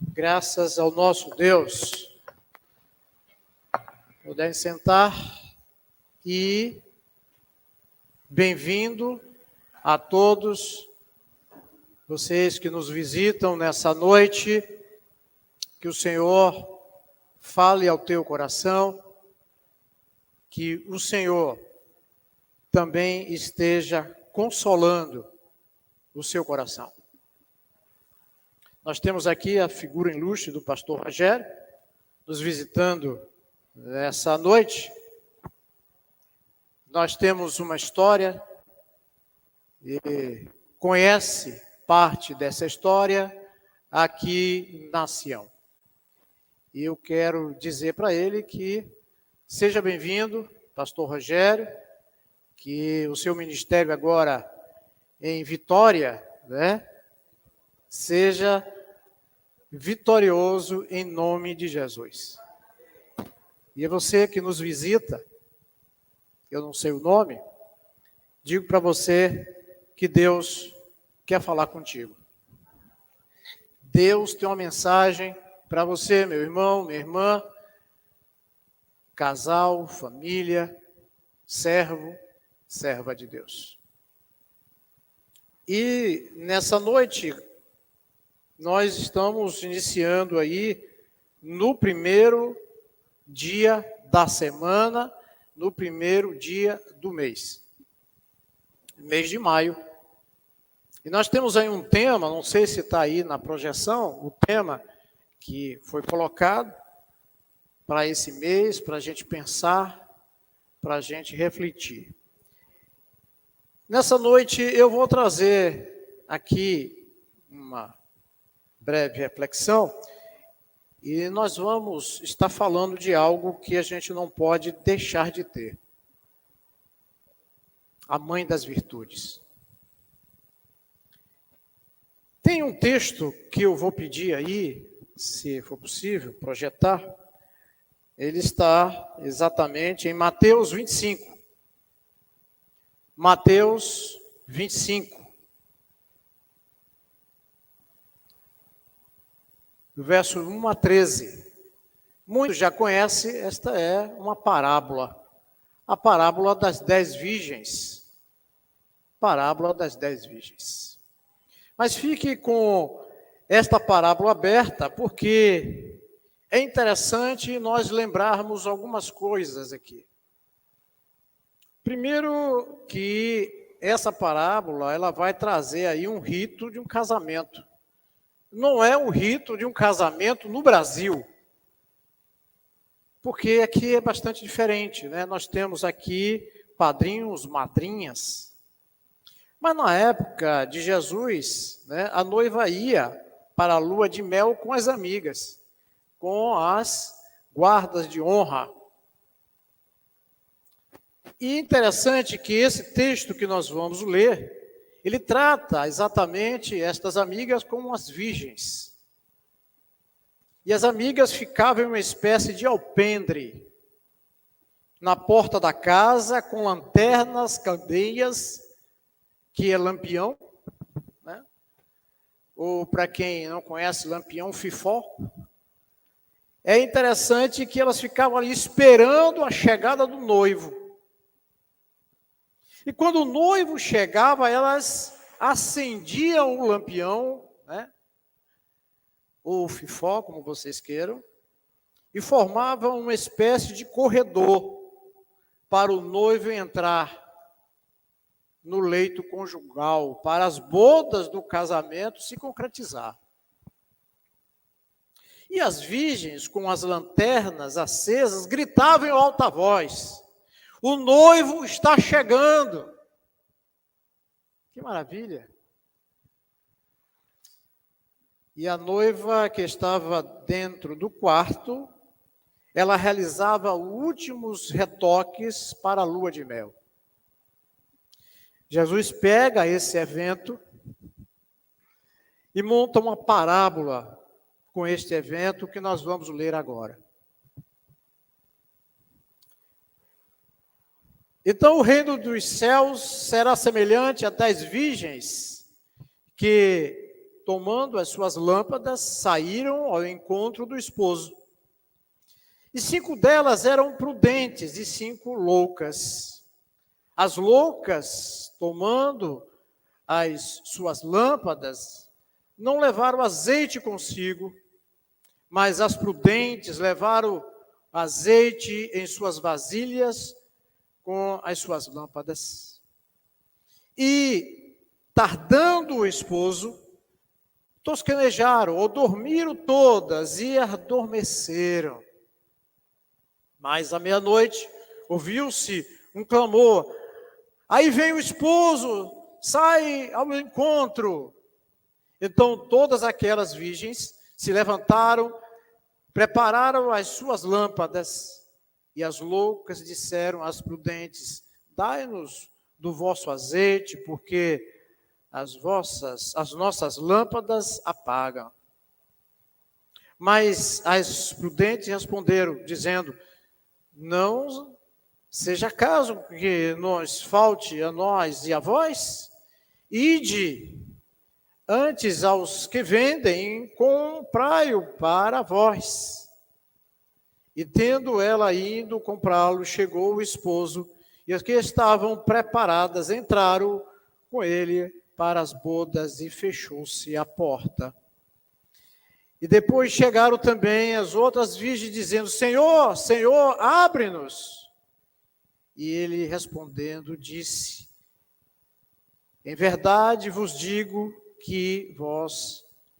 Graças ao nosso Deus. Podem sentar e bem-vindo a todos vocês que nos visitam nessa noite. Que o Senhor fale ao teu coração, que o Senhor também esteja consolando o seu coração. Nós temos aqui a figura ilustre do pastor Rogério, nos visitando nessa noite. Nós temos uma história, e conhece parte dessa história aqui na Sião. E eu quero dizer para ele que seja bem-vindo, pastor Rogério, que o seu ministério agora em Vitória, seja vitorioso em nome de Jesus. E você que nos visita, eu não sei o nome, digo para você que Deus quer falar contigo. Deus tem uma mensagem para você, meu irmão, minha irmã, casal, família, servo, serva de Deus. E nessa noite, nós estamos iniciando aí no primeiro dia da semana, no primeiro dia do mês de maio. E nós temos aí um tema, não sei se está aí na projeção, o tema que foi colocado para esse mês, para a gente pensar, para a gente refletir. Nessa noite eu vou trazer aqui uma breve reflexão e nós vamos estar falando de algo que a gente não pode deixar de ter. A mãe das virtudes. Tem um texto que eu vou pedir aí, se for possível, projetar. Ele está exatamente em Mateus 25. Mateus 25. Do verso 1 a 13. Muitos já conhecem, esta é uma parábola. A parábola das 10 virgens. Parábola das 10 virgens. Mas fique com esta parábola aberta, porque é interessante nós lembrarmos algumas coisas aqui. Primeiro que essa parábola, ela vai trazer aí um rito de um casamento. Não é um rito de um casamento no Brasil, porque aqui é bastante diferente, né? Nós temos aqui padrinhos, madrinhas. Mas na época de Jesus, a noiva ia para a lua de mel com as amigas, com as guardas de honra. E interessante que esse texto que nós vamos ler, ele trata exatamente estas amigas como as virgens. E as amigas ficavam em uma espécie de alpendre, na porta da casa, com lanternas, candeias, que é lampião, ou para quem não conhece lampião, fifó. É interessante que elas ficavam ali esperando a chegada do noivo. E quando o noivo chegava, elas acendiam o lampião, ou fifó, como vocês queiram, e formavam uma espécie de corredor para o noivo entrar no leito conjugal, para as bodas do casamento se concretizar. E as virgens, com as lanternas acesas, gritavam em alta voz: o noivo está chegando! Que maravilha! E a noiva que estava dentro do quarto, ela realizava os últimos retoques para a lua de mel. Jesus pega esse evento e monta uma parábola com este evento que nós vamos ler agora. Então o reino dos céus será semelhante a 10 virgens que tomando as suas lâmpadas, saíram ao encontro do esposo. E 5 delas eram prudentes e 5 loucas. As loucas, tomando as suas lâmpadas, não levaram azeite consigo, mas as prudentes levaram azeite em suas vasilhas com as suas lâmpadas. E, tardando o esposo, tosquenejaram ou dormiram todas e adormeceram. Mas à meia-noite ouviu-se um clamor. Aí vem o esposo, sai ao encontro. Então todas aquelas virgens se levantaram, prepararam as suas lâmpadas, e as loucas disseram às prudentes: dai-nos do vosso azeite, porque as nossas lâmpadas apagam. Mas as prudentes responderam, dizendo: não seja caso que nos falte a nós e a vós, ide antes aos que vendem, comprai-o para vós. E tendo ela ido comprá-lo, chegou o esposo, e as que estavam preparadas entraram com ele para as bodas, e fechou-se a porta. E depois chegaram também as outras virgens, dizendo: Senhor, Senhor, abre-nos. E ele respondendo disse: em verdade vos digo que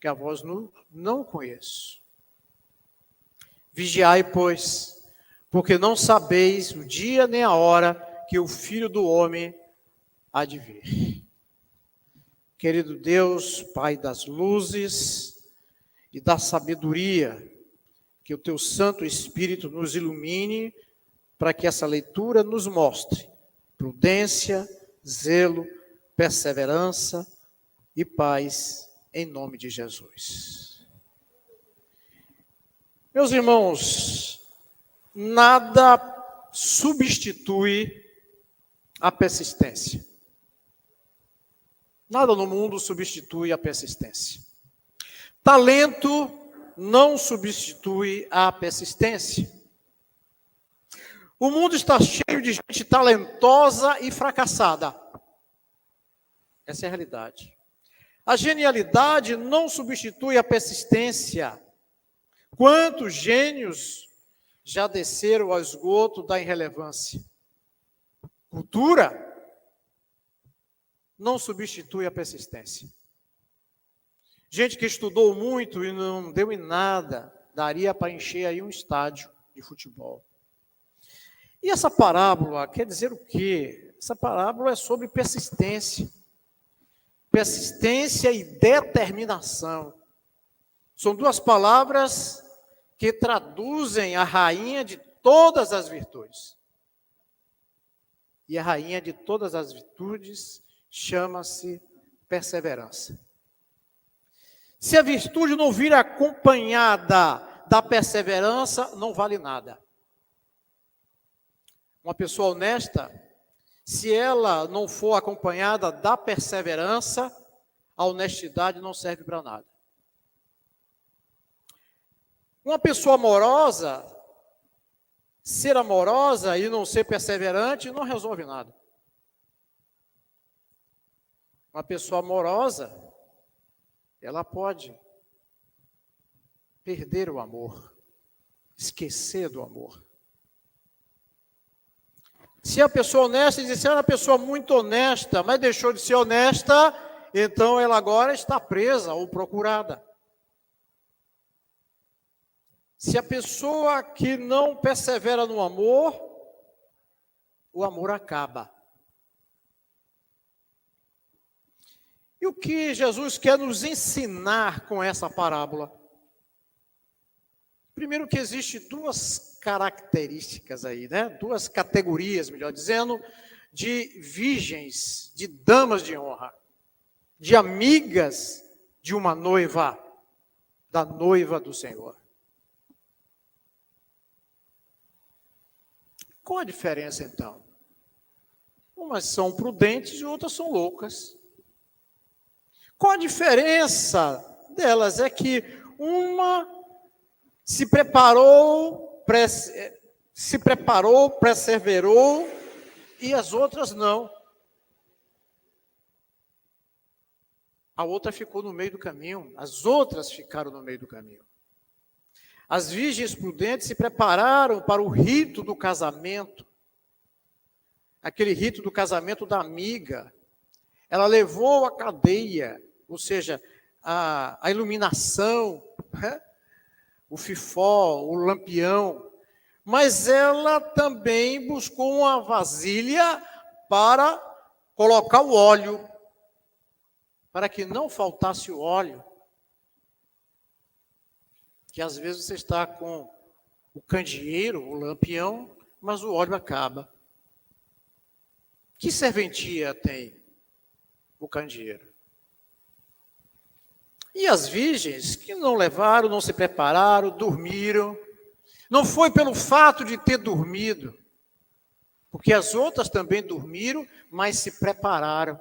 a vós não conheço. Vigiai, pois, porque não sabeis o dia nem a hora que o Filho do Homem há de vir. Querido Deus, Pai das luzes e da sabedoria, que o teu Santo Espírito nos ilumine para que essa leitura nos mostre prudência, zelo, perseverança e paz, em nome de Jesus. Meus irmãos, nada substitui a persistência. Nada no mundo substitui a persistência. Talento não substitui a persistência. O mundo está cheio de gente talentosa e fracassada. Essa é a realidade. A genialidade não substitui a persistência. Quantos gênios já desceram ao esgoto da irrelevância? Cultura não substitui a persistência. Gente que estudou muito e não deu em nada, daria para encher aí um estádio de futebol. E essa parábola quer dizer o quê? Essa parábola é sobre persistência. Persistência e determinação. São duas palavras que traduzem a rainha de todas as virtudes. E a rainha de todas as virtudes chama-se perseverança. Se a virtude não vir acompanhada da perseverança, não vale nada. Uma pessoa honesta, se ela não for acompanhada da perseverança, a honestidade não serve para nada. Uma pessoa amorosa, ser amorosa e não ser perseverante, não resolve nada. Uma pessoa amorosa, ela pode perder o amor, esquecer do amor. Se a pessoa honesta, diz, se ela é uma pessoa muito honesta, mas deixou de ser honesta, então ela agora está presa ou procurada. Se a pessoa que não persevera no amor, o amor acaba. E o que Jesus quer nos ensinar com essa parábola? Primeiro que existe duas características aí, né? Duas categorias, melhor dizendo, de virgens, de damas de honra, de amigas de uma noiva, da noiva do Senhor. Qual a diferença então? Umas são prudentes e outras são loucas. Qual a diferença delas? É que uma se preparou, perseverou, e as outras não. A outra ficou no meio do caminho, as outras ficaram no meio do caminho. As virgens prudentes se prepararam para o rito do casamento, aquele rito do casamento da amiga. Ela levou a cadeia, ou seja, a iluminação, né? O fifó, o lampião, mas ela também buscou uma vasilha para colocar o óleo, para que não faltasse o óleo. Que às vezes você está com o candeeiro, o lampião, mas o óleo acaba. Que serventia tem o candeeiro? E as virgens que não levaram, não se prepararam, dormiram. Não foi pelo fato de ter dormido, porque as outras também dormiram, mas se prepararam.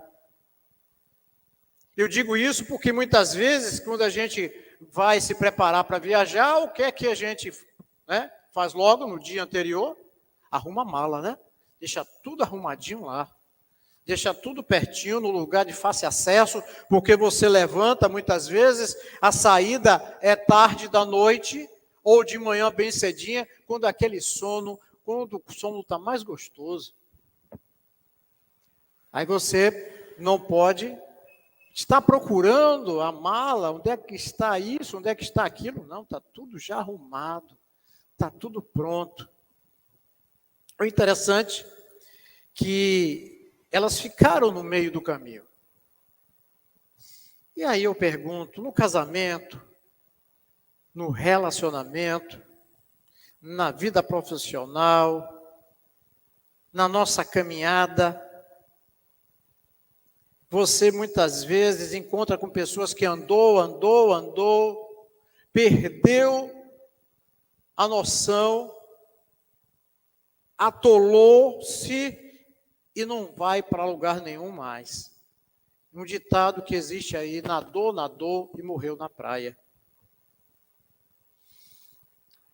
Eu digo isso porque muitas vezes, quando a gente vai se preparar para viajar, o que é que a gente, né, faz logo no dia anterior? Arruma a mala, né? Deixa tudo arrumadinho lá. Deixa tudo pertinho, no lugar de fácil acesso, porque você levanta, muitas vezes, a saída é tarde da noite, ou de manhã bem cedinha, quando o sono está mais gostoso. Aí você não pode estar procurando a mala, onde é que está isso, onde é que está aquilo. Não, está tudo já arrumado, está tudo pronto. O interessante é que elas ficaram no meio do caminho. E aí eu pergunto, no casamento, no relacionamento, na vida profissional, na nossa caminhada, você muitas vezes encontra com pessoas que andou, perdeu a noção, atolou-se e não vai para lugar nenhum mais. Um ditado que existe aí, nadou e morreu na praia.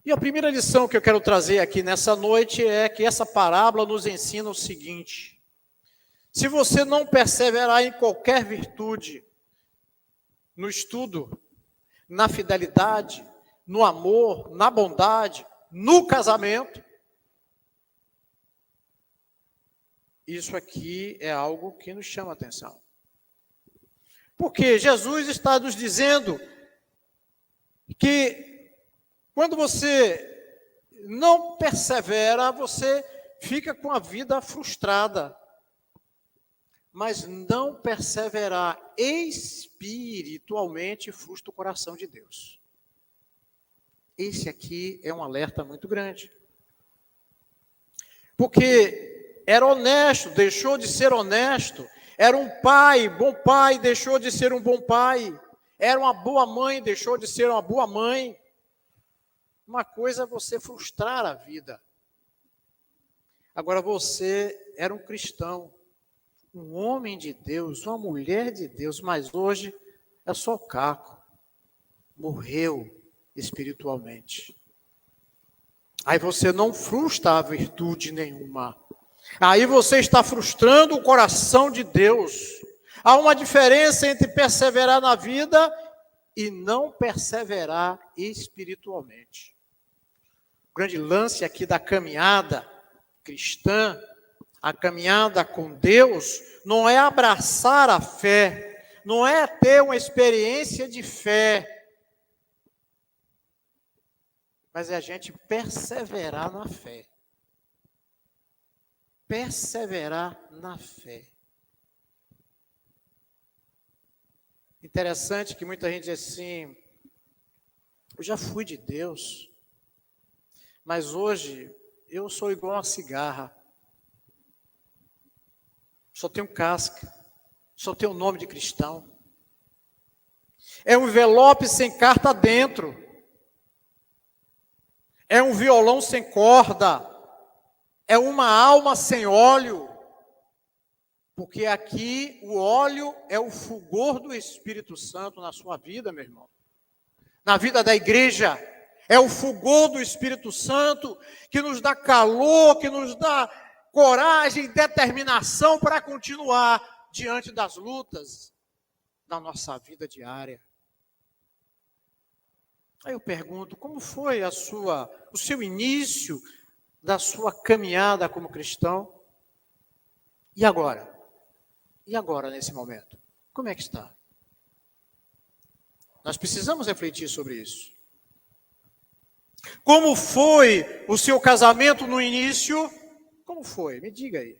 E a primeira lição que eu quero trazer aqui nessa noite é que essa parábola nos ensina o seguinte: se você não perseverar em qualquer virtude, no estudo, na fidelidade, no amor, na bondade, no casamento, isso aqui é algo que nos chama a atenção. Porque Jesus está nos dizendo que quando você não persevera, você fica com a vida frustrada. Mas não perseverar espiritualmente frustra o coração de Deus. Esse aqui é um alerta muito grande. Porque era honesto, deixou de ser honesto. Era um pai, bom pai, deixou de ser um bom pai. Era uma boa mãe, deixou de ser uma boa mãe. Uma coisa é você frustrar a vida. Agora você era um cristão, um homem de Deus, uma mulher de Deus, mas hoje é só caco. Morreu espiritualmente. Aí você não frustra a virtude nenhuma. Aí você está frustrando o coração de Deus. Há uma diferença entre perseverar na vida e não perseverar espiritualmente. O grande lance aqui da caminhada cristã, a caminhada com Deus, não é abraçar a fé, não é ter uma experiência de fé, mas é a gente perseverar na fé. Perseverar na fé. Interessante que muita gente diz assim, eu já fui de Deus, mas hoje eu sou igual a cigarra. Só tenho casca, só tenho nome de cristão. É um envelope sem carta dentro. É um violão sem corda. É uma alma sem óleo. Porque aqui o óleo é o fulgor do Espírito Santo na sua vida, meu irmão. Na vida da igreja, é o fulgor do Espírito Santo que nos dá calor, que nos dá coragem e determinação para continuar diante das lutas da nossa vida diária. Aí eu pergunto, como foi o seu início da sua caminhada como cristão? E agora? E agora, nesse momento? Como é que está? Nós precisamos refletir sobre isso. Como foi o seu casamento no início? Como foi? Me diga aí.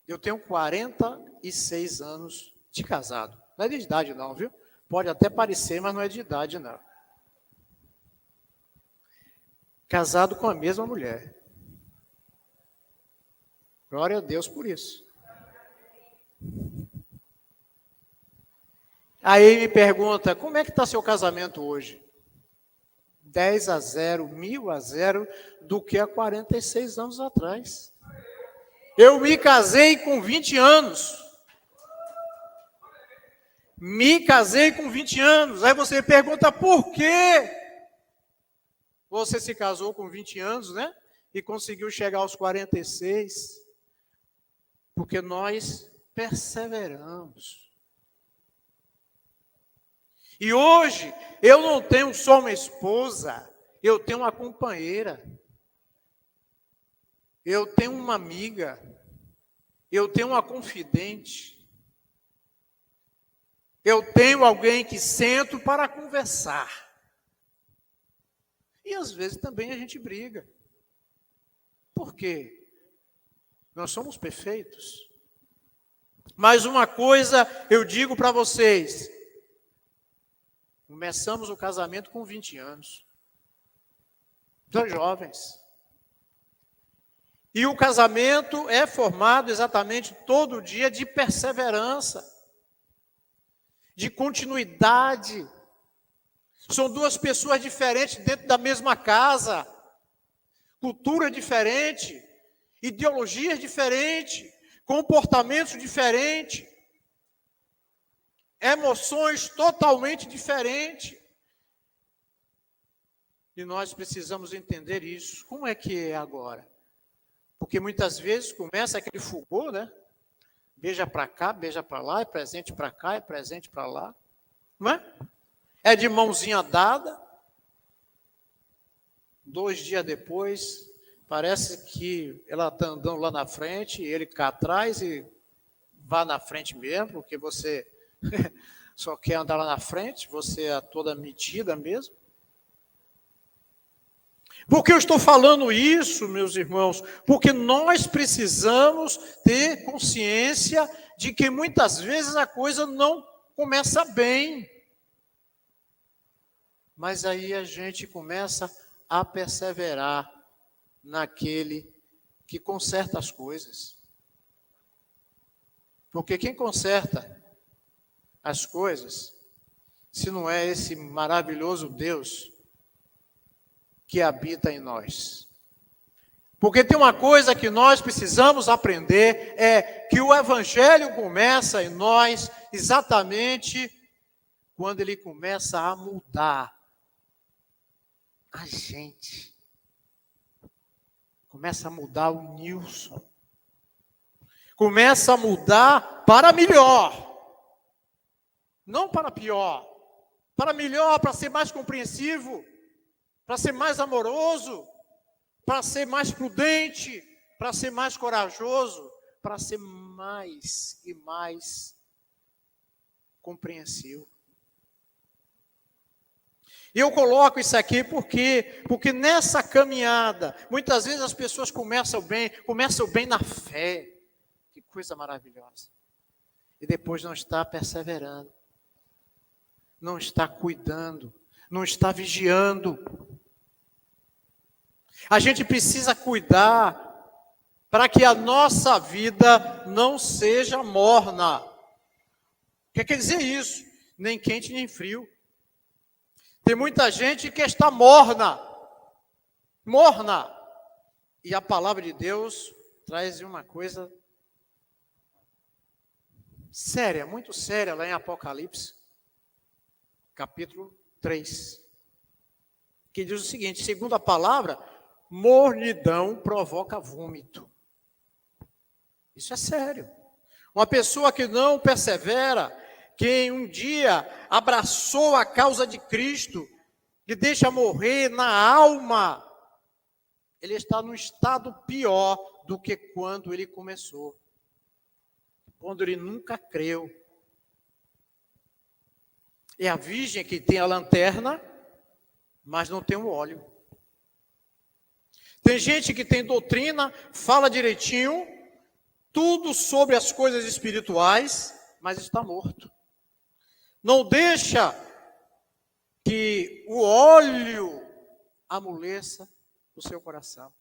Eu tenho 46 anos de casado. Não é de idade não, viu? Pode até parecer, mas não é de idade não. Casado com a mesma mulher. Glória a Deus por isso. Aí me pergunta, como é que está seu casamento hoje? 10-0, 1000-0 do que há 46 anos atrás. Eu me casei com 20 anos. Me casei com 20 anos. Aí você pergunta, por quê? Você se casou com 20 anos, né? E conseguiu chegar aos 46. Porque nós perseveramos. E hoje, eu não tenho só uma esposa, eu tenho uma companheira. Eu tenho uma amiga. Eu tenho uma confidente. Eu tenho alguém que sento para conversar. E às vezes também a gente briga. Por quê? Nós somos perfeitos. Mas uma coisa eu digo para vocês. Começamos o casamento com 20 anos. 2 jovens. E o casamento é formado exatamente todo dia de perseverança, de continuidade. São 2 pessoas diferentes dentro da mesma casa, cultura diferente, ideologias diferentes, comportamentos diferentes, emoções totalmente diferentes. E nós precisamos entender isso. Como é que é agora? Porque muitas vezes começa aquele fulgor, né? Beija para cá, beija para lá, é presente para cá, é presente para lá. Não é? É de mãozinha dada. 2 dias depois, parece que ela está andando lá na frente, ele cá atrás e vá na frente mesmo, porque você só quer andar lá na frente, você é toda metida mesmo. Por que eu estou falando isso, meus irmãos? Porque nós precisamos ter consciência de que muitas vezes a coisa não começa bem. Mas aí a gente começa a perseverar naquele que conserta as coisas. Porque quem conserta as coisas, se não é esse maravilhoso Deus que habita em nós. Porque tem uma coisa que nós precisamos aprender, é que o Evangelho começa em nós exatamente quando ele começa a mudar a gente. Começa a mudar o Nilson. Começa a mudar para melhor. Não para pior. Para melhor, para ser mais compreensivo, para ser mais amoroso, para ser mais prudente, para ser mais corajoso, para ser mais e mais compreensivo. E eu coloco isso aqui porque nessa caminhada, muitas vezes as pessoas começam bem na fé. Que coisa maravilhosa. E depois não está perseverando, não está cuidando, não está vigiando. A gente precisa cuidar para que a nossa vida não seja morna. O que quer dizer isso? Nem quente nem frio. Tem muita gente que está morna. E a palavra de Deus traz uma coisa séria, muito séria, lá em Apocalipse, capítulo 3, que diz o seguinte: segundo a palavra, mornidão provoca vômito. Isso é sério. Uma pessoa que não persevera, que um dia abraçou a causa de Cristo, que deixa morrer na alma, ele está num estado pior do que quando ele começou, quando ele nunca creu. É a virgem que tem a lanterna, mas não tem o óleo. Tem gente que tem doutrina, fala direitinho, tudo sobre as coisas espirituais, mas está morto. Não deixa que o óleo amoleça o seu coração.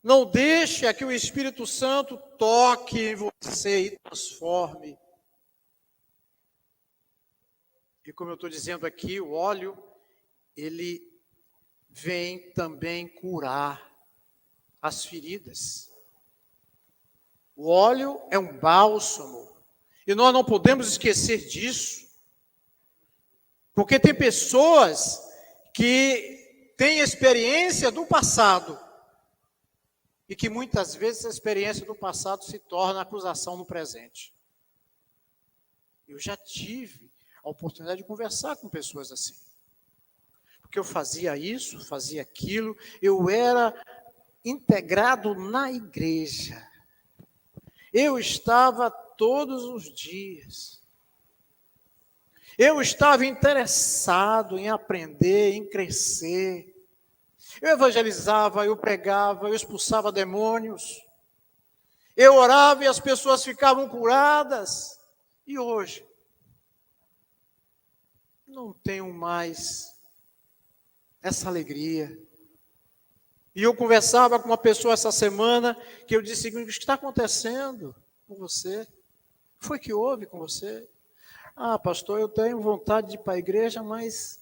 Não deixa que o Espírito Santo toque em você e transforme. E como eu estou dizendo aqui, o óleo, ele vem também curar as feridas. O óleo é um bálsamo. E nós não podemos esquecer disso. Porque tem pessoas que têm experiência do passado. E que muitas vezes a experiência do passado se torna acusação no presente. Eu já tive a oportunidade de conversar com pessoas assim. Porque eu fazia isso, fazia aquilo, eu era integrado na igreja. Eu estava todos os dias. Eu estava interessado em aprender, em crescer. Eu evangelizava, eu pregava, eu expulsava demônios. Eu orava e as pessoas ficavam curadas. E hoje, não tenho mais essa alegria. E eu conversava com uma pessoa essa semana, que eu disse: o que está acontecendo com você? O que foi que houve com você? Ah, pastor, eu tenho vontade de ir para a igreja, mas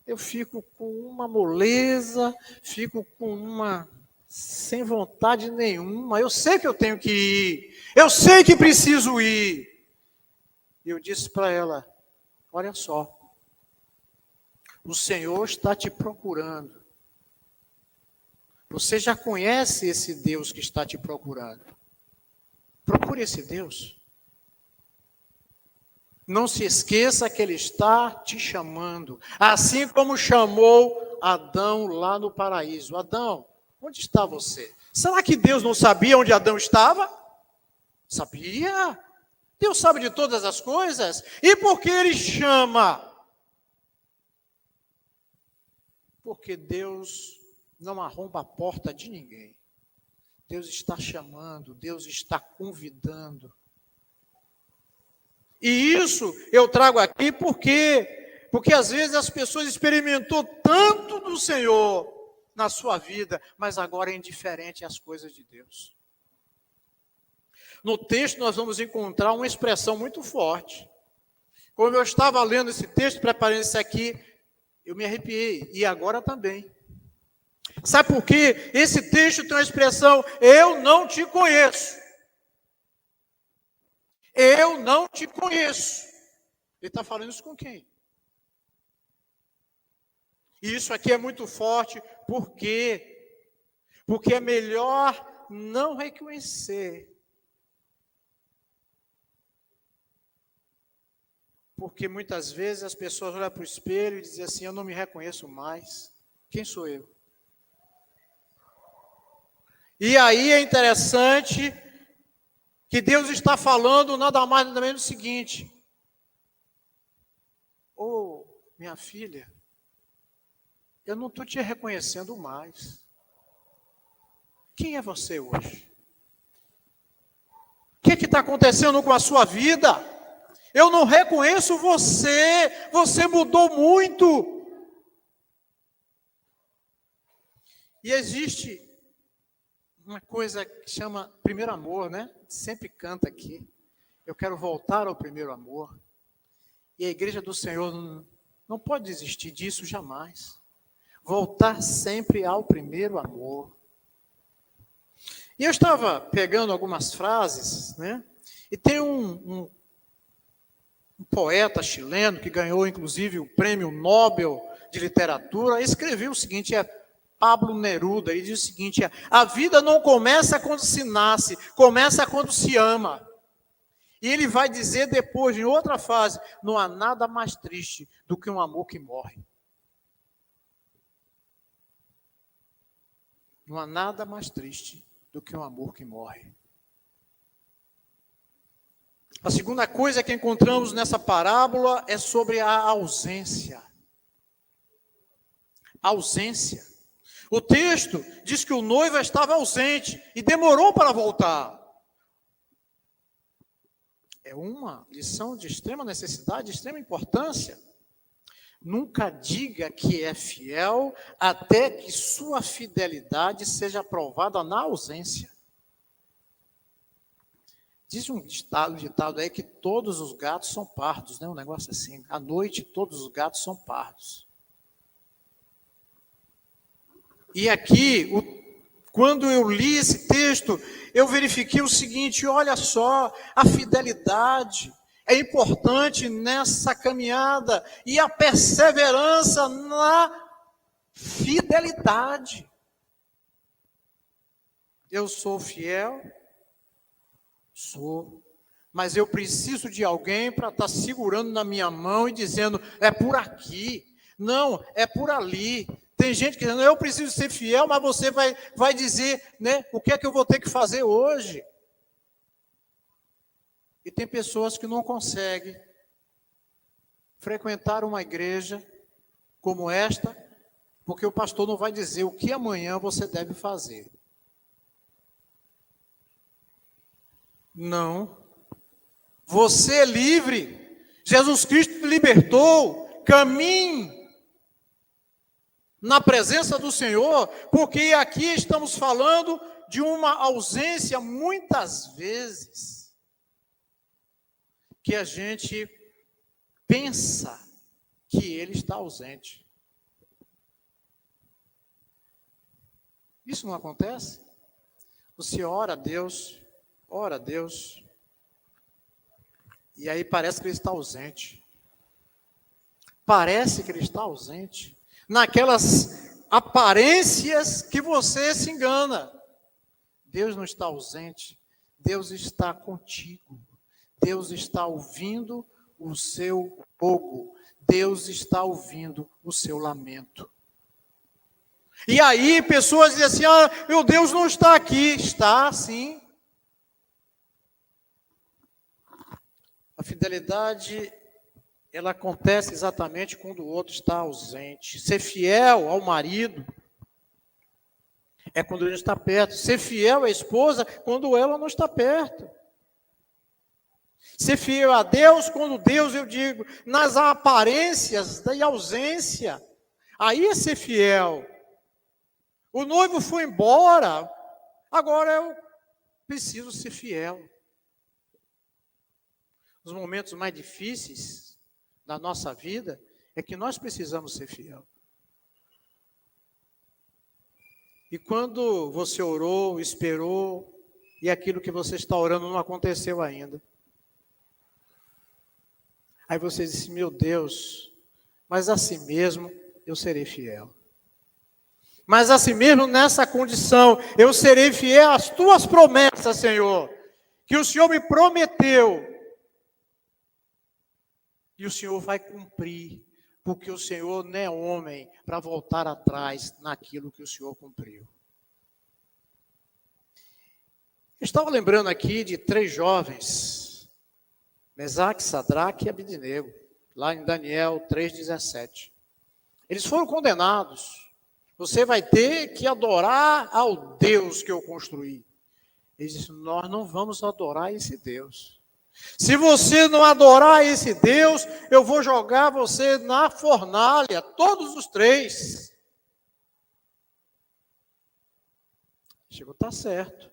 eu fico com uma moleza, fico com uma sem vontade nenhuma. Eu sei que eu tenho que ir, eu sei que preciso ir. E eu disse para ela: olha só, o Senhor está te procurando. Você já conhece esse Deus que está te procurando. Procure esse Deus. Não se esqueça que Ele está te chamando. Assim como chamou Adão lá no paraíso. Adão, onde está você? Será que Deus não sabia onde Adão estava? Sabia. Deus sabe de todas as coisas. E por que Ele chama? Porque Deus não arromba a porta de ninguém. Deus está chamando, Deus está convidando. E isso eu trago aqui porque às vezes as pessoas experimentou tanto do Senhor na sua vida, mas agora é indiferente às coisas de Deus. No texto nós vamos encontrar uma expressão muito forte. Quando eu estava lendo esse texto, preparando isso aqui, eu me arrepiei, e agora também. Sabe por quê? Esse texto tem uma expressão: eu não te conheço. Eu não te conheço. Ele está falando isso com quem? E isso aqui é muito forte, por quê? Porque é melhor não reconhecer. Porque muitas vezes as pessoas olham para o espelho e dizem assim: eu não me reconheço mais. Quem sou eu? E aí é interessante que Deus está falando nada mais nada menos o seguinte: ô, minha filha, eu não estou te reconhecendo mais. Quem é você hoje? O que está acontecendo com a sua vida? Eu não reconheço você, você mudou muito. E existe uma coisa que chama primeiro amor, né? Sempre canta aqui. Eu quero voltar ao primeiro amor. E a igreja do Senhor não pode desistir disso jamais. Voltar sempre ao primeiro amor. E eu estava pegando algumas frases, né? E tem um poeta chileno que ganhou, inclusive, o Prêmio Nobel de Literatura, escreveu o seguinte, Pablo Neruda, ele diz o seguinte, a vida não começa quando se nasce, começa quando se ama. E ele vai dizer depois, em outra fase, não há nada mais triste do que um amor que morre. Não há nada mais triste do que um amor que morre. A segunda coisa que encontramos nessa parábola é sobre a ausência. Ausência. O texto diz que o noivo estava ausente e demorou para voltar. É uma lição de extrema necessidade, de extrema importância. Nunca diga que é fiel até que sua fidelidade seja provada na ausência. Diz um ditado aí que todos os gatos são pardos, né? Um negócio assim. À noite todos os gatos são pardos. E aqui, quando eu li esse texto, eu verifiquei o seguinte, olha só, a fidelidade é importante nessa caminhada e a perseverança na fidelidade. Eu sou fiel? Sou. Mas eu preciso de alguém para estar segurando na minha mão e dizendo, é por aqui. Não, é por ali. Tem gente que diz, eu preciso ser fiel, mas você vai dizer, né, o que é que eu vou ter que fazer hoje? E tem pessoas que não conseguem frequentar uma igreja como esta, porque o pastor não vai dizer o que amanhã você deve fazer. Não. Você é livre. Jesus Cristo te libertou. Caminhe na presença do Senhor, porque aqui estamos falando de uma ausência, muitas vezes, que a gente pensa que Ele está ausente. Isso não acontece? Você ora a Deus, e aí parece que Ele está ausente. Parece que Ele está ausente. Naquelas aparências que você se engana. Deus não está ausente, Deus está contigo. Deus está ouvindo o seu fogo, Deus está ouvindo o seu lamento. E aí pessoas dizem assim, meu Deus não está aqui. Está sim. A fidelidade, ela acontece exatamente quando o outro está ausente. Ser fiel ao marido é quando ele está perto. Ser fiel à esposa quando ela não está perto. Ser fiel a Deus quando Deus, eu digo, nas aparências da ausência. Aí é ser fiel. O noivo foi embora, agora eu preciso ser fiel. Nos momentos mais difíceis da nossa vida, é que nós precisamos ser fiel. E quando você orou, esperou, e aquilo que você está orando não aconteceu ainda. Aí você disse, meu Deus, mas assim mesmo eu serei fiel. Mas assim mesmo nessa condição, eu serei fiel às tuas promessas, Senhor, que o Senhor me prometeu. E o Senhor vai cumprir, porque o Senhor não é homem para voltar atrás naquilo que o Senhor cumpriu. Eu estava lembrando aqui de 3 jovens, Mesaque, Sadraque e Abednego, lá em Daniel 3,17. Eles foram condenados. Você vai ter que adorar ao Deus que eu construí. Eles disseram, nós não vamos adorar esse Deus. Se você não adorar esse Deus, eu vou jogar você na fornalha, todos os 3. Chegou, está certo.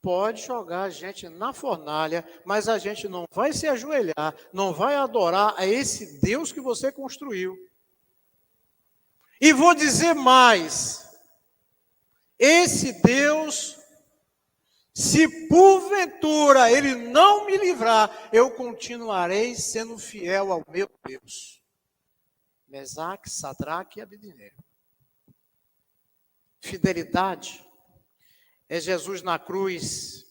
Pode jogar a gente na fornalha, mas a gente não vai se ajoelhar, não vai adorar a esse Deus que você construiu. E vou dizer mais, Esse Deus, se porventura Ele não me livrar, eu continuarei sendo fiel ao meu Deus. Mesaque, Sadraque e Abednego. Fidelidade é Jesus na cruz,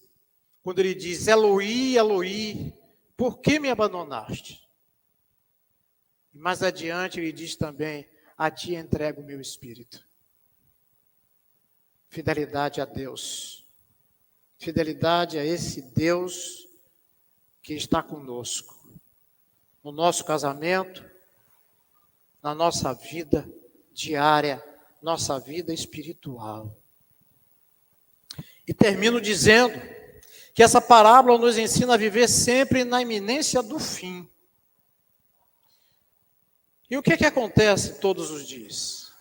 quando Ele diz, Eloi, Eloi, por que me abandonaste? E mais adiante Ele diz também, a Ti entrego o meu espírito. Fidelidade a Deus. Fidelidade a esse Deus que está conosco. No nosso casamento, na nossa vida diária, nossa vida espiritual. E termino dizendo que essa parábola nos ensina a viver sempre na iminência do fim. E o que acontece todos os dias?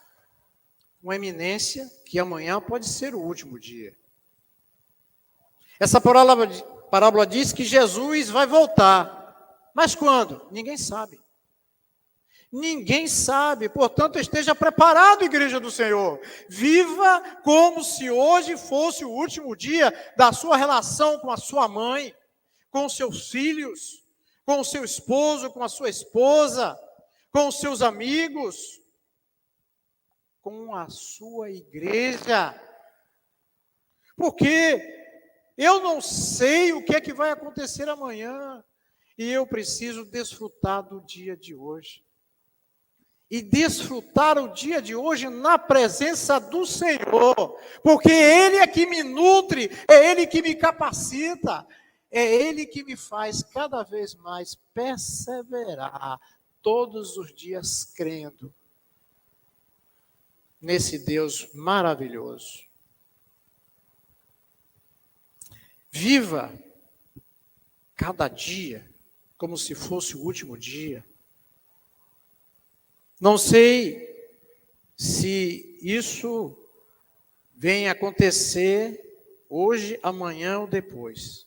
Uma iminência que amanhã pode ser o último dia. Essa parábola diz que Jesus vai voltar. Mas quando? Ninguém sabe. Ninguém sabe, portanto, esteja preparado, igreja do Senhor. Viva como se hoje fosse o último dia da sua relação com a sua mãe, com os seus filhos, com o seu esposo, com a sua esposa, com os seus amigos, com a sua igreja. Porque eu não sei o que é que vai acontecer amanhã, e eu preciso desfrutar do dia de hoje. E desfrutar o dia de hoje na presença do Senhor, porque Ele é que me nutre, é Ele que me capacita, é Ele que me faz cada vez mais perseverar, todos os dias crendo nesse Deus maravilhoso. Viva cada dia como se fosse o último dia. Não sei se isso vem acontecer hoje, amanhã ou depois,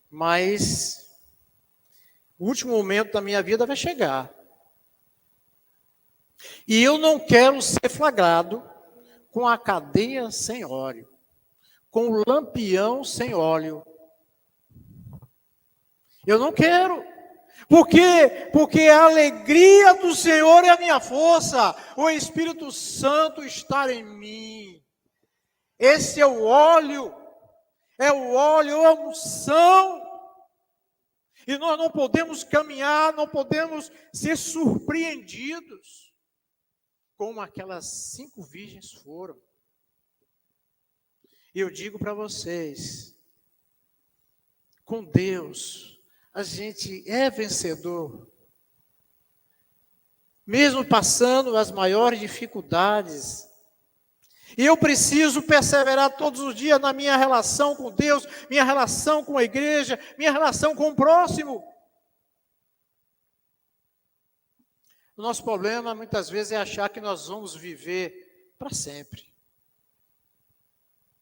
mas o último momento da minha vida vai chegar. E eu não quero ser flagrado com a cadeia sem óleo, com o lampião sem óleo. Eu não quero. Por quê? Porque a alegria do Senhor é a minha força. O Espírito Santo está em mim. Esse é o óleo. É o óleo, é a unção. E nós não podemos caminhar, não podemos ser surpreendidos como aquelas 5 virgens foram. E eu digo para vocês, com Deus, a gente é vencedor. Mesmo passando as maiores dificuldades. E eu preciso perseverar todos os dias na minha relação com Deus, minha relação com a igreja, minha relação com o próximo. O nosso problema, muitas vezes, é achar que nós vamos viver para sempre.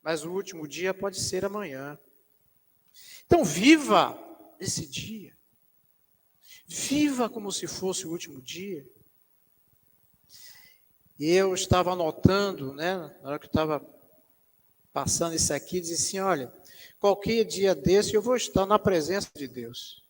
Mas o último dia pode ser amanhã. Então, viva esse dia. Viva como se fosse o último dia. E eu estava anotando, na hora que eu estava passando isso aqui, dizia assim, olha, qualquer dia desse eu vou estar na presença de Deus.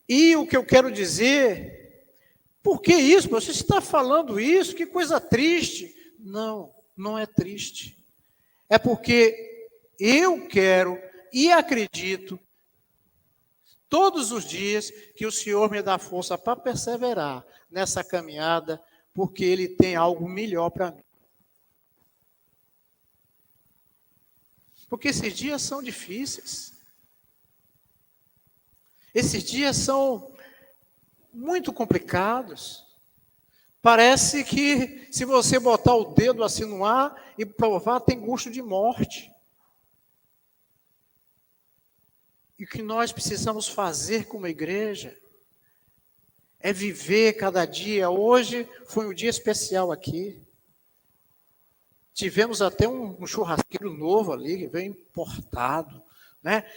E o que eu quero dizer, por que isso? Você está falando isso? Que coisa triste. Não, não é triste. É porque eu quero e acredito todos os dias que o Senhor me dá força para perseverar nessa caminhada, porque Ele tem algo melhor para mim. Porque esses dias são difíceis. Esses dias são muito complicados. Parece que se você botar o dedo assim no ar e provar, tem gosto de morte. E o que nós precisamos fazer como igreja é viver cada dia. Hoje foi um dia especial aqui. Tivemos até um churrasqueiro novo ali, que veio importado.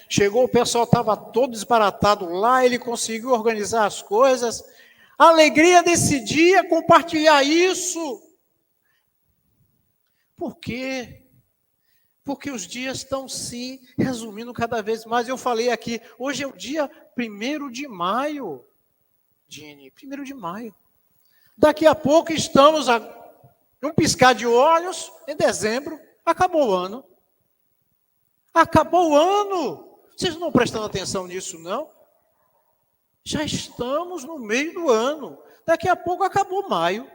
Chegou, o pessoal estava todo desbaratado lá, ele conseguiu organizar as coisas. A alegria desse dia, compartilhar isso. Por quê? Porque os dias estão se resumindo cada vez mais. Eu falei aqui, hoje é o dia 1º de maio, Dini, 1º de maio. Daqui a pouco estamos, um piscar de olhos, em dezembro, acabou o ano. Acabou o ano. Vocês não estão prestando atenção nisso, não? Já estamos no meio do ano. Daqui a pouco acabou maio.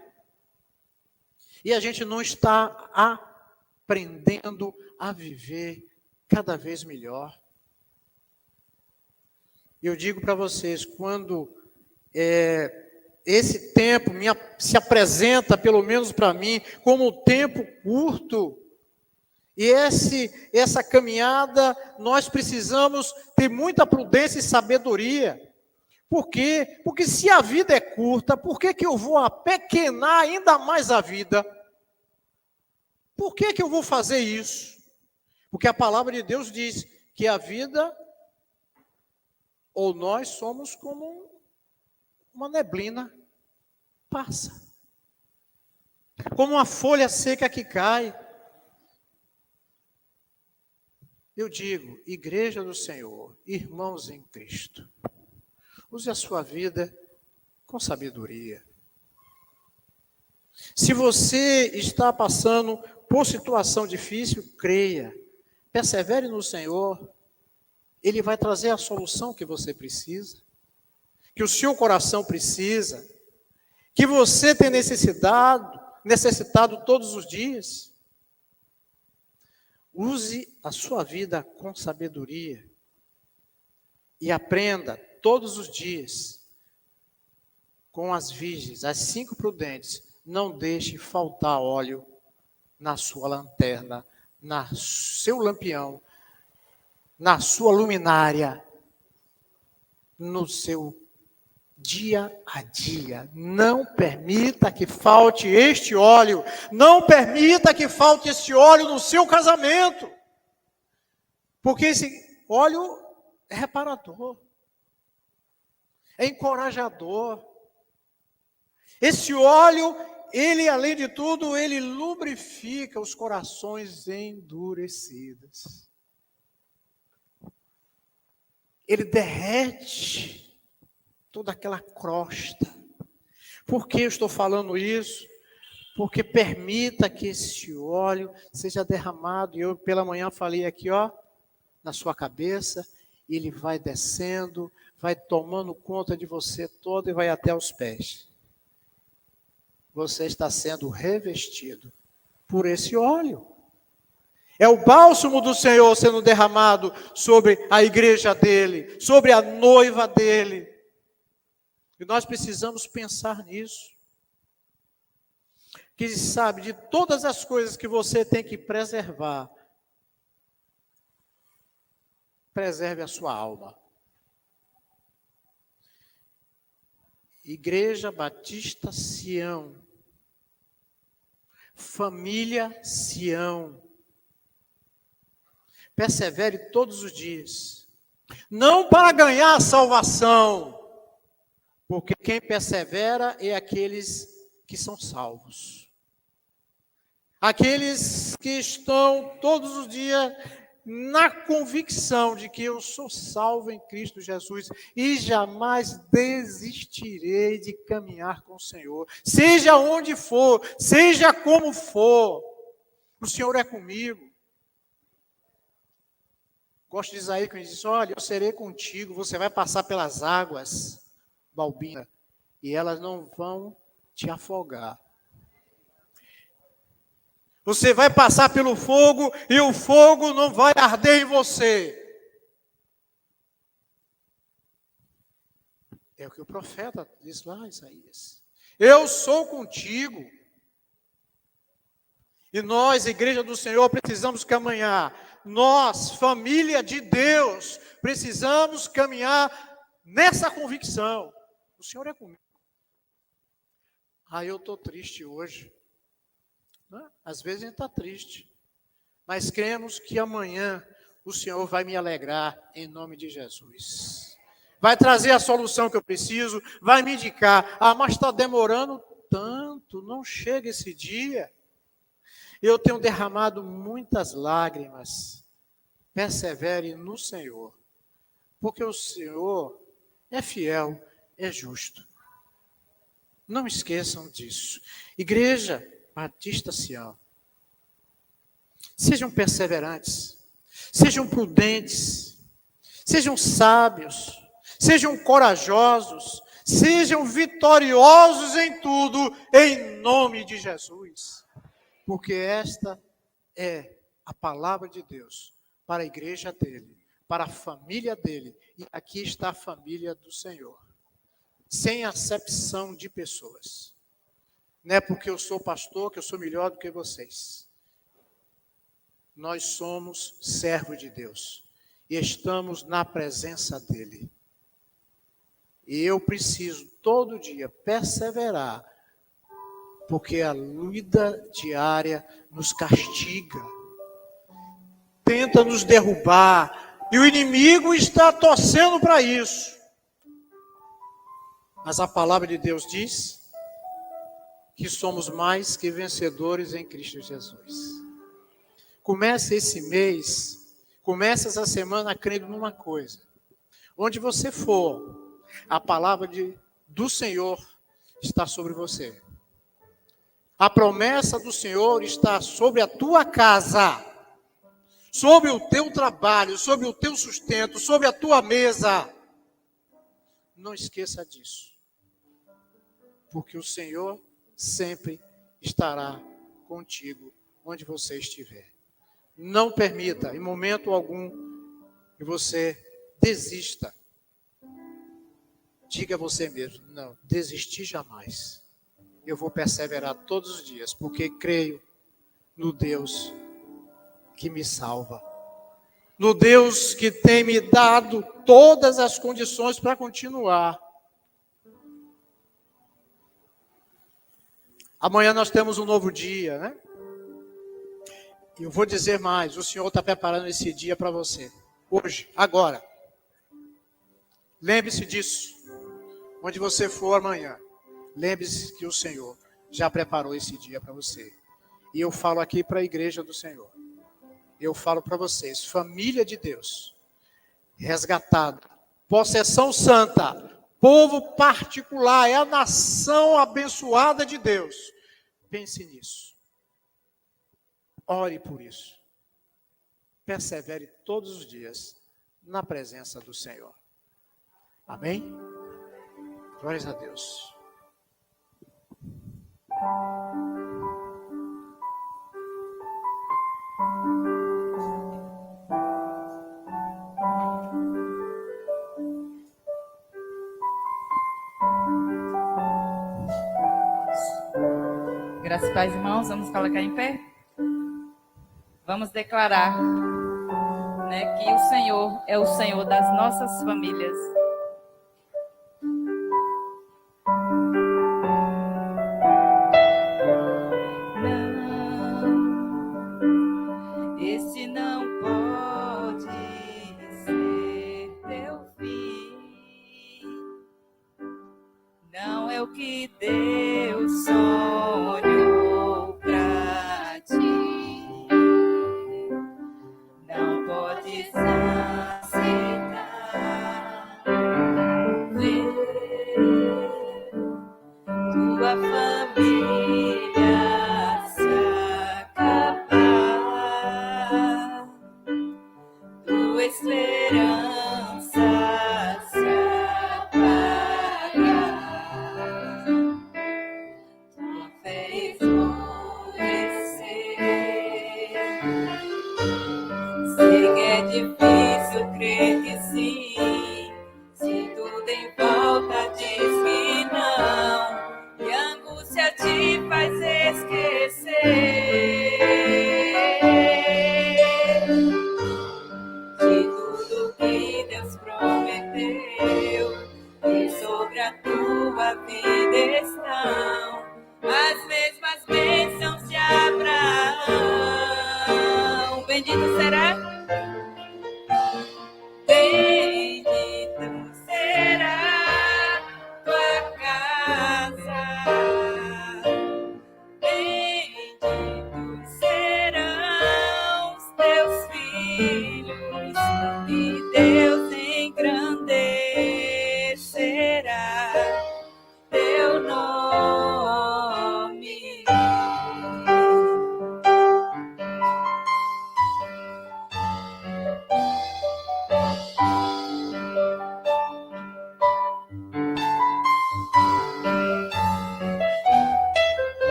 E a gente não está aprendendo a viver cada vez melhor. Eu digo para vocês, quando esse tempo se apresenta, pelo menos para mim, como um tempo curto, e essa caminhada, nós precisamos ter muita prudência e sabedoria. Por quê? Porque se a vida é curta, por que eu vou apequenar ainda mais a vida? Por que eu vou fazer isso? Porque a palavra de Deus diz que a vida, ou nós somos como uma neblina, passa. Como uma folha seca que cai. Eu digo, igreja do Senhor, irmãos em Cristo, use a sua vida com sabedoria. Se você está passando por situação difícil, creia, persevere no Senhor, Ele vai trazer a solução que você precisa, que o seu coração precisa, que você tem necessitado todos os dias. Use a sua vida com sabedoria e aprenda todos os dias com as virgens, as 5 prudentes. Não deixe faltar óleo na sua lanterna, no seu lampião, na sua luminária, no seu dia a dia. Não permita que falte este óleo. Não permita que falte este óleo no seu casamento. Porque esse óleo é reparador. É encorajador. Esse óleo, ele, além de tudo, ele lubrifica os corações endurecidos. Ele derrete toda aquela crosta. Por que eu estou falando isso? Porque permita que esse óleo seja derramado. E eu pela manhã falei aqui, na sua cabeça, ele vai descendo, vai tomando conta de você todo e vai até os pés. Você está sendo revestido por esse óleo. É o bálsamo do Senhor sendo derramado sobre a igreja dele, sobre a noiva dele. E nós precisamos pensar nisso. Que sabe, de todas as coisas que você tem que preservar, preserve a sua alma. Igreja Batista Sião, família Sião, persevere todos os dias, não para ganhar a salvação, porque quem persevera é aqueles que são salvos, aqueles que estão todos os dias na convicção de que eu sou salvo em Cristo Jesus e jamais desistirei de caminhar com o Senhor, seja onde for, seja como for, o Senhor é comigo. Gosto de Isaías que diz, olha, eu serei contigo, você vai passar pelas águas, Balbina, e elas não vão te afogar. Você vai passar pelo fogo e o fogo não vai arder em você. É o que o profeta diz lá, Isaías. Eu sou contigo. E nós, Igreja do Senhor, precisamos caminhar. Nós, família de Deus, precisamos caminhar nessa convicção. O Senhor é comigo. Eu estou triste hoje. Às vezes a gente está triste, mas cremos que amanhã o Senhor vai me alegrar em nome de Jesus. Vai trazer a solução que eu preciso, vai me indicar. Mas está demorando tanto, não chega esse dia. Eu tenho derramado muitas lágrimas. Persevere no Senhor, porque o Senhor é fiel, é justo. Não esqueçam disso. Igreja Batista Sião, sejam perseverantes, sejam prudentes, sejam sábios, sejam corajosos, sejam vitoriosos em tudo, em nome de Jesus. Porque esta é a palavra de Deus para a igreja dele, para a família dele. E aqui está a família do Senhor. Sem acepção de pessoas. Não é porque eu sou pastor que eu sou melhor do que vocês. Nós somos servos de Deus. E estamos na presença dele. E eu preciso todo dia perseverar, porque a luta diária nos castiga, tenta nos derrubar, e o inimigo está torcendo para isso. Mas a palavra de Deus diz que somos mais que vencedores em Cristo Jesus. Comece esse mês, comece essa semana crendo numa coisa. Onde você for, a palavra do Senhor está sobre você. A promessa do Senhor está sobre a tua casa, sobre o teu trabalho, sobre o teu sustento, sobre a tua mesa. Não esqueça disso. Porque o Senhor sempre estará contigo onde você estiver. Não permita, em momento algum, que você desista. Diga a você mesmo, não, desistir jamais. Eu vou perseverar todos os dias, porque creio no Deus que me salva. No Deus que tem me dado todas as condições para continuar. Amanhã nós temos um novo dia, né? E eu vou dizer mais, o Senhor está preparando esse dia para você. Hoje, agora. Lembre-se disso. Onde você for amanhã, lembre-se que o Senhor já preparou esse dia para você. E eu falo aqui para a igreja do Senhor. Eu falo para vocês, família de Deus, resgatada, possessão santa, povo particular, é a nação abençoada de Deus. Pense nisso. Ore por isso. Persevere todos os dias na presença do Senhor. Amém? Glórias a Deus. Graças e paz, irmãos, vamos colocar em pé? Vamos declarar, né, que o Senhor é o Senhor das nossas famílias. Não, esse não pode ser teu fim. Não é o que Deus sonhou pra ti. Não podes aceitar ver tua família se acabar, tua esperança se apagar, tua fé esmorecer. Sei que é difícil crer que sim, se tudo em volta diz que não, e a angústia te faz esquecer de tudo que Deus prometeu, e sobre a tua vida estão as mesmas bênçãos de Abraão. Bendito será, bendito será tua casa, bendito será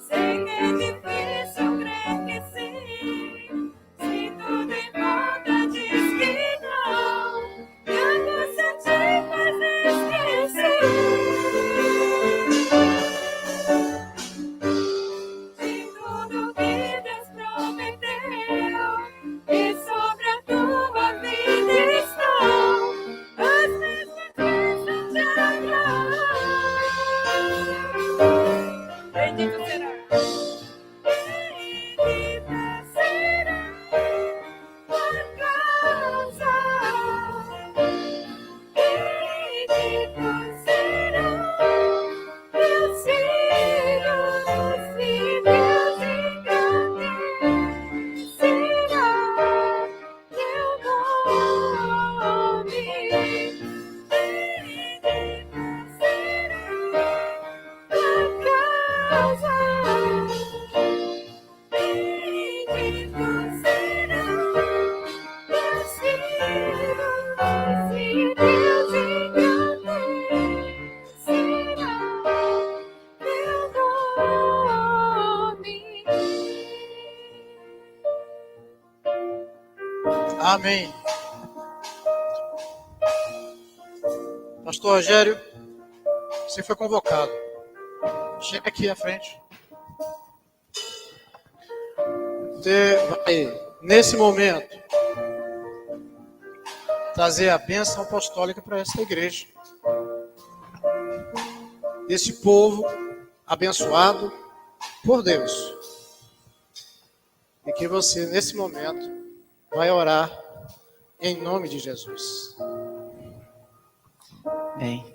Sei que é difícil crer que sim, se tudo em volta diz que não, e a angústia te faz esquecer de tudo que Deus prometeu, e sobre a tua vida estão as mesmas bênçãos de Abraão. Bendito será. Bendita será a casa. Bendito será meus filhos e Deus engrandecerá teu nome. Bendita será a casa. Bendito será meus filhos e Deus engrandecerá teu nome. Amém. Pastor Rogério, você foi convocado. Chega aqui à frente. Você vai, nesse momento, trazer a bênção apostólica para esta igreja. Esse povo abençoado por Deus. E que você, nesse momento, vai orar em nome de Jesus. Amém.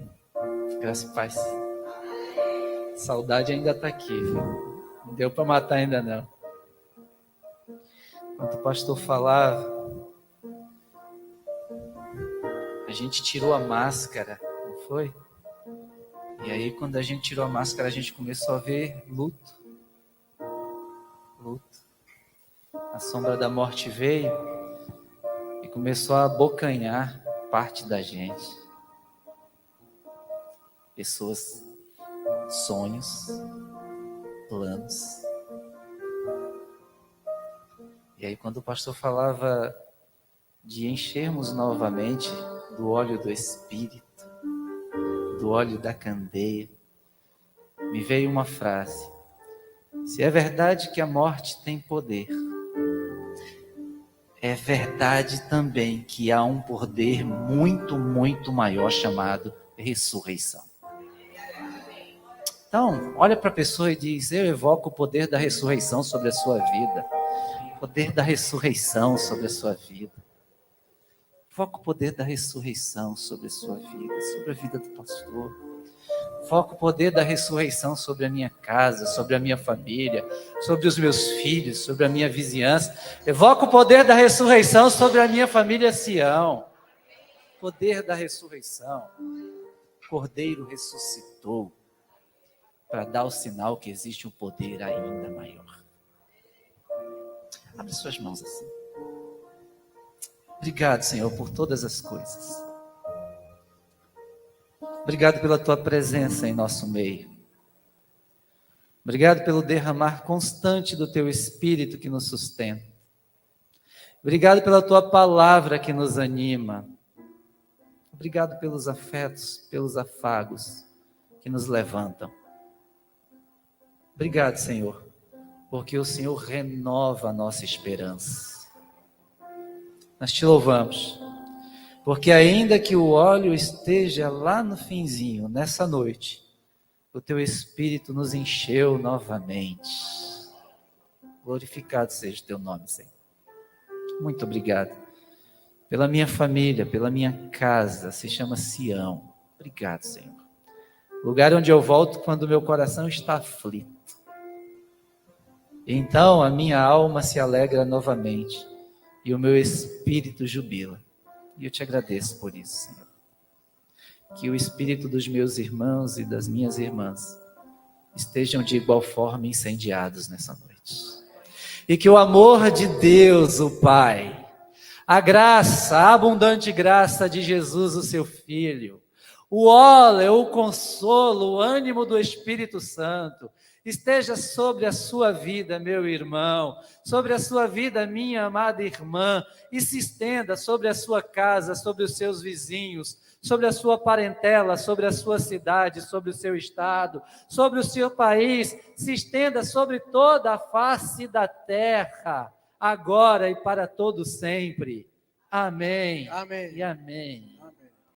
Graça e paz. Saudade ainda está aqui, viu? Não deu para matar ainda não. Enquanto o pastor falava, a gente tirou a máscara, não foi? E aí quando a gente tirou a máscara, a gente começou a ver luto. Luto. A sombra da morte veio e começou a abocanhar parte da gente. Pessoas, sonhos, planos. E aí quando o pastor falava de enchermos novamente do óleo do Espírito, do óleo da candeia, me veio uma frase: se é verdade que a morte tem poder, é verdade também que há um poder muito, muito maior chamado ressurreição. Então, olha para a pessoa e diz: eu evoco o poder da ressurreição sobre a sua vida. O poder da ressurreição sobre a sua vida. Evoco o poder da ressurreição sobre a sua vida, sobre a vida do pastor. Evoco o poder da ressurreição sobre a minha casa, sobre a minha família, sobre os meus filhos, sobre a minha vizinhança. Evoco o poder da ressurreição sobre a minha família Sião. Poder da ressurreição. O Cordeiro ressuscitou para dar o sinal que existe um poder ainda maior. Abre suas mãos assim. Obrigado, Senhor, por todas as coisas. Obrigado pela Tua presença em nosso meio. Obrigado pelo derramar constante do Teu Espírito que nos sustenta. Obrigado pela Tua palavra que nos anima. Obrigado pelos afetos, pelos afagos que nos levantam. Obrigado, Senhor, porque o Senhor renova a nossa esperança. Nós te louvamos, porque ainda que o óleo esteja lá no finzinho, nessa noite, o Teu Espírito nos encheu novamente. Glorificado seja o Teu nome, Senhor. Muito obrigado pela minha família, pela minha casa, se chama Sião. Obrigado, Senhor. Lugar onde eu volto quando meu coração está aflito. Então a minha alma se alegra novamente e o meu espírito jubila. E eu te agradeço por isso, Senhor. Que o espírito dos meus irmãos e das minhas irmãs estejam de igual forma incendiados nessa noite. E que o amor de Deus, o Pai, a graça, a abundante graça de Jesus, o seu Filho, O óleo, o consolo, o ânimo do Espírito Santo esteja sobre a sua vida, meu irmão, sobre a sua vida, minha amada irmã, e se estenda sobre a sua casa, sobre os seus vizinhos, sobre a sua parentela, sobre a sua cidade, sobre o seu estado, sobre o seu país, se estenda sobre toda a face da terra, agora e para todo sempre. Amém. Amém. E amém.